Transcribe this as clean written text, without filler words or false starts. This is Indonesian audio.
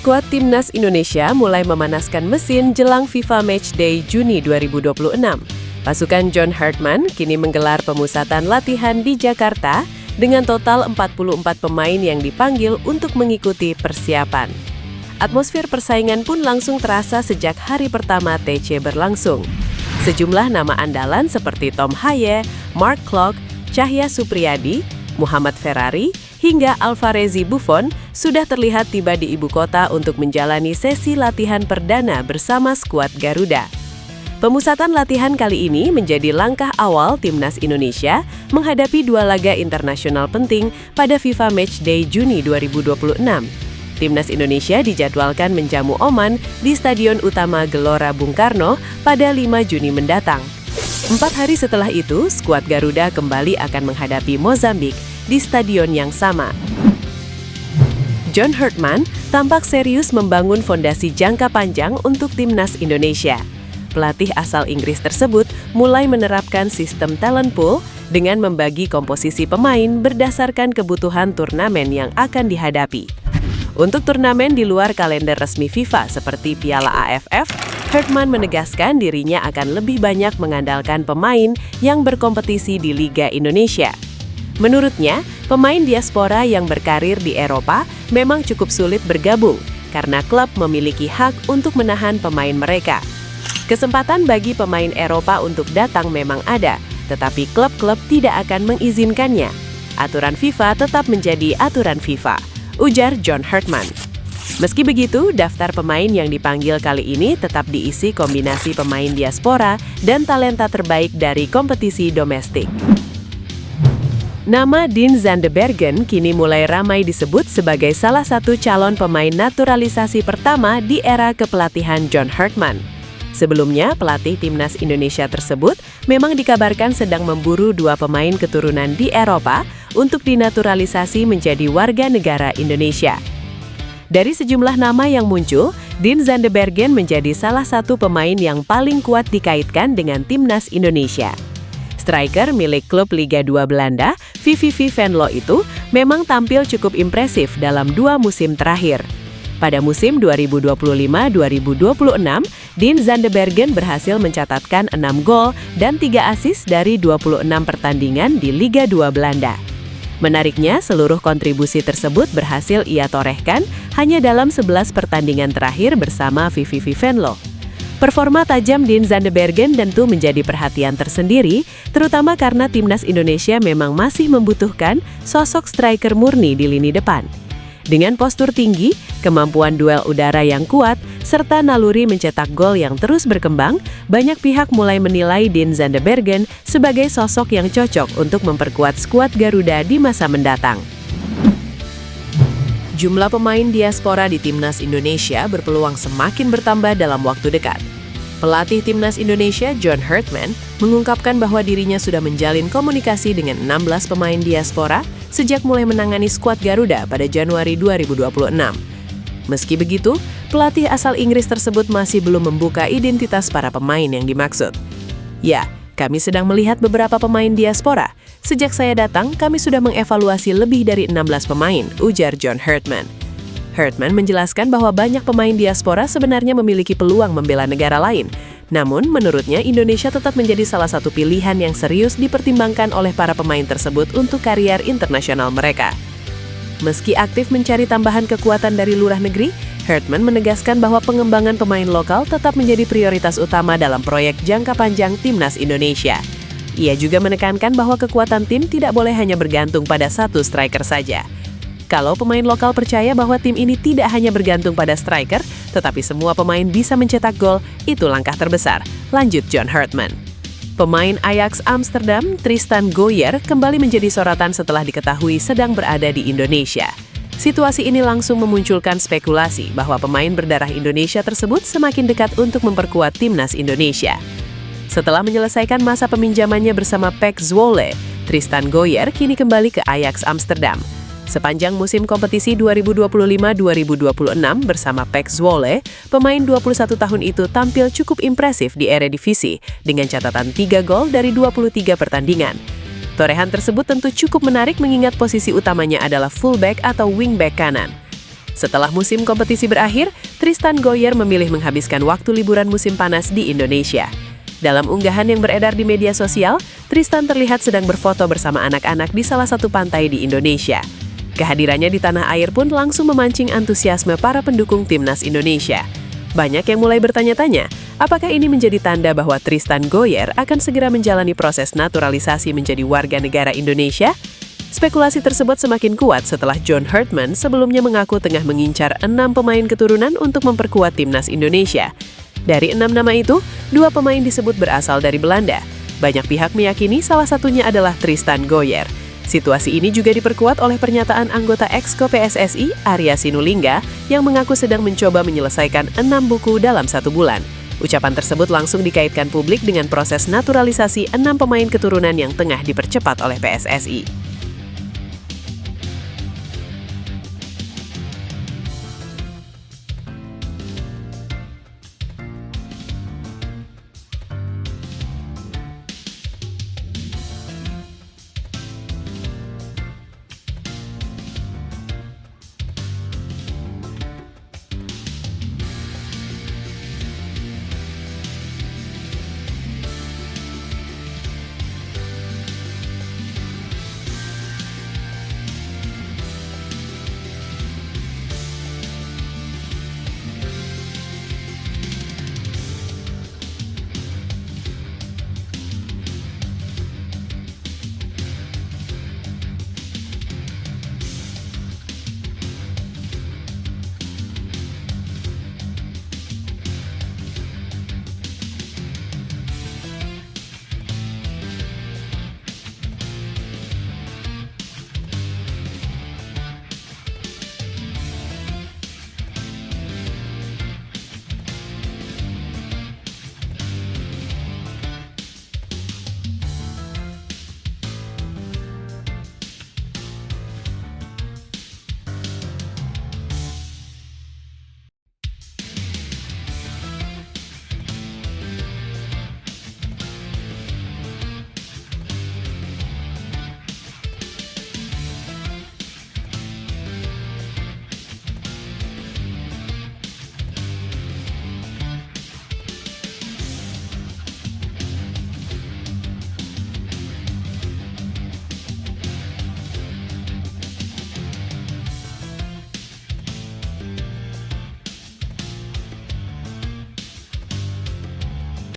Skuad Timnas Indonesia mulai memanaskan mesin jelang FIFA Matchday Juni 2026. Pasukan John Hartman kini menggelar pemusatan latihan di Jakarta dengan total 44 pemain yang dipanggil untuk mengikuti persiapan. Atmosfer persaingan pun langsung terasa sejak hari pertama TC berlangsung. Sejumlah nama andalan seperti Tom Haye, Mark Klok, Cahya Supriyadi, Muhammad Ferrari, hingga Alvarezi Buffon sudah terlihat tiba di ibu kota untuk menjalani sesi latihan perdana bersama skuad Garuda. Pemusatan latihan kali ini menjadi langkah awal Timnas Indonesia menghadapi dua laga internasional penting pada FIFA Matchday Juni 2026. Timnas Indonesia dijadwalkan menjamu Oman di Stadion Utama Gelora Bung Karno pada 5 Juni mendatang. 4 hari setelah itu, skuad Garuda kembali akan menghadapi Mozambik di stadion yang sama. John Hartman tampak serius membangun fondasi jangka panjang untuk Timnas Indonesia. Pelatih asal Inggris tersebut mulai menerapkan sistem talent pool dengan membagi komposisi pemain berdasarkan kebutuhan turnamen yang akan dihadapi. Untuk turnamen di luar kalender resmi FIFA seperti Piala AFF, Hartman menegaskan dirinya akan lebih banyak mengandalkan pemain yang berkompetisi di Liga Indonesia. Menurutnya, pemain diaspora yang berkarir di Eropa memang cukup sulit bergabung karena klub memiliki hak untuk menahan pemain mereka. Kesempatan bagi pemain Eropa untuk datang memang ada, tetapi klub-klub tidak akan mengizinkannya. Aturan FIFA tetap menjadi aturan FIFA, ujar John Hartman. Meski begitu, daftar pemain yang dipanggil kali ini tetap diisi kombinasi pemain diaspora dan talenta terbaik dari kompetisi domestik. Nama Dean Zandbergen kini mulai ramai disebut sebagai salah satu calon pemain naturalisasi pertama di era kepelatihan John Hartman. Sebelumnya, pelatih Timnas Indonesia tersebut memang dikabarkan sedang memburu dua pemain keturunan di Eropa untuk dinaturalisasi menjadi warga negara Indonesia. Dari sejumlah nama yang muncul, Dean Zandbergen menjadi salah satu pemain yang paling kuat dikaitkan dengan Timnas Indonesia. Striker milik klub Liga 2 Belanda, VVV Venlo itu memang tampil cukup impresif dalam 2 musim terakhir. Pada musim 2025-2026, Dean Zandbergen berhasil mencatatkan 6 gol dan 3 assist dari 26 pertandingan di Liga 2 Belanda. Menariknya, seluruh kontribusi tersebut berhasil ia torehkan hanya dalam 11 pertandingan terakhir bersama VVV Venlo. Performa tajam Dean Zandbergen tentu menjadi perhatian tersendiri, terutama karena Timnas Indonesia memang masih membutuhkan sosok striker murni di lini depan. Dengan postur tinggi, kemampuan duel udara yang kuat, serta naluri mencetak gol yang terus berkembang, banyak pihak mulai menilai Dean Zandbergen sebagai sosok yang cocok untuk memperkuat skuad Garuda di masa mendatang. Jumlah pemain diaspora di Timnas Indonesia berpeluang semakin bertambah dalam waktu dekat. Pelatih Timnas Indonesia John Hartman mengungkapkan bahwa dirinya sudah menjalin komunikasi dengan 16 pemain diaspora sejak mulai menangani skuad Garuda pada Januari 2026. Meski begitu, pelatih asal Inggris tersebut masih belum membuka identitas para pemain yang dimaksud. Ya, kami sedang melihat beberapa pemain diaspora. Sejak saya datang, kami sudah mengevaluasi lebih dari 16 pemain, ujar John Hartman. Hartman menjelaskan bahwa banyak pemain diaspora sebenarnya memiliki peluang membela negara lain. Namun, menurutnya Indonesia tetap menjadi salah satu pilihan yang serius dipertimbangkan oleh para pemain tersebut untuk karier internasional mereka. Meski aktif mencari tambahan kekuatan dari luar negeri, Hartman menegaskan bahwa pengembangan pemain lokal tetap menjadi prioritas utama dalam proyek jangka panjang Timnas Indonesia. Ia juga menekankan bahwa kekuatan tim tidak boleh hanya bergantung pada satu striker saja. Kalau pemain lokal percaya bahwa tim ini tidak hanya bergantung pada striker, tetapi semua pemain bisa mencetak gol, itu langkah terbesar, lanjut John Hartman. Pemain Ajax Amsterdam, Tristan Gooijer, kembali menjadi sorotan setelah diketahui sedang berada di Indonesia. Situasi ini langsung memunculkan spekulasi bahwa pemain berdarah Indonesia tersebut semakin dekat untuk memperkuat Timnas Indonesia. Setelah menyelesaikan masa peminjamannya bersama PEC Zwolle, Tristan Gooijer kini kembali ke Ajax Amsterdam. Sepanjang musim kompetisi 2025-2026 bersama PEC Zwolle, pemain 21 tahun itu tampil cukup impresif di Eredivisie dengan catatan 3 gol dari 23 pertandingan. Torehan tersebut tentu cukup menarik mengingat posisi utamanya adalah fullback atau wingback kanan. Setelah musim kompetisi berakhir, Tristan Goyer memilih menghabiskan waktu liburan musim panas di Indonesia. Dalam unggahan yang beredar di media sosial, Tristan terlihat sedang berfoto bersama anak-anak di salah satu pantai di Indonesia. Kehadirannya di tanah air pun langsung memancing antusiasme para pendukung timnas Indonesia. Banyak yang mulai bertanya-tanya, apakah ini menjadi tanda bahwa Tristan Goyer akan segera menjalani proses naturalisasi menjadi warga negara Indonesia? Spekulasi tersebut semakin kuat setelah John Hartman sebelumnya mengaku tengah mengincar 6 pemain keturunan untuk memperkuat timnas Indonesia. Dari 6 nama itu, 2 pemain disebut berasal dari Belanda. Banyak pihak meyakini salah satunya adalah Tristan Goyer. Situasi ini juga diperkuat oleh pernyataan anggota Exco PSSI, Arya Sinulinga, yang mengaku sedang mencoba menyelesaikan 6 buku dalam 1 bulan. Ucapan tersebut langsung dikaitkan publik dengan proses naturalisasi 6 pemain keturunan yang tengah dipercepat oleh PSSI.